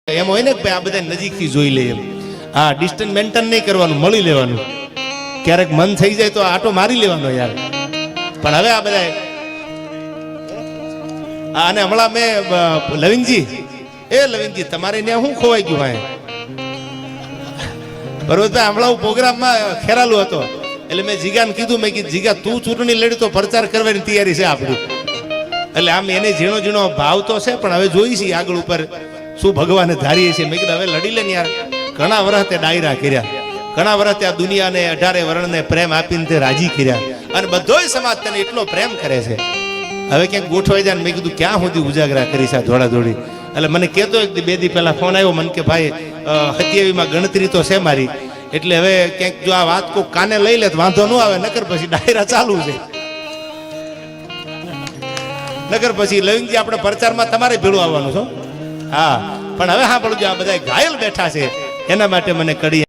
એમ હોય ને કે આ બધા નજીકથી જોઈ લે એમ. હા, ડિસ્ટન્સ મેન્ટેન નહીં કરવાનું, મળી લેવાનું. ક્યારેક મન થઈ જાય તો આટો મારી લેવાનો યાર. પણ હવે આ બધા અને હમણાં મેં લવિંગજી તમારે ત્યાં શું ખોવાઈ ગયું ભાઈ? બરોબર, હમણાં હું પ્રોગ્રામમાં ખેરાલું હતો એટલે મેં જીગાને કીધું, મેં કીધું જીગા તું ચૂંટણી લડી તો પ્રચાર કરવાની તૈયારી છે આપણી. એટલે આમ એને ઝીણો ઝીણો ભાવ તો છે, પણ હવે જોઈ છીએ આગળ ઉપર શું ભગવાને ધારીએ છીએ. મેં કીધું હવે લડી લે ને યાર. ઘણા વર્ષ તે ડાયરા કર્યા, ઘણા વર્ષ આ દુનિયાને 18 વર્ણને પ્રેમ આપીને તે રાજી કર્યા, અને બધોય સમાજ તને એટલો પ્રેમ કરે છે. હવે ક્યાંક ગોઠવાઈ જાય. મેં કીધું ક્યાં સુધી ઉજાગરા કરી છે દોડા દોડી. એટલે મને કહેતો એક બે દી પહેલા ફોન આવ્યો મને કે ભાઈ 27માં ગણતરી તો છે મારી, એટલે હવે ક્યાંક જો આ વાત કોઈ કાને લઈ લે તો વાંધો ન આવે, નકર પછી ડાયરા ચાલુ છે. નગર પછી લવિંગજી આપણે પ્રચારમાં તમારે ભેળું આવવાનું છો. હા, પણ હવે હા પડું, આ બધા ઘાયલ બેઠા છે એના માટે મને કડી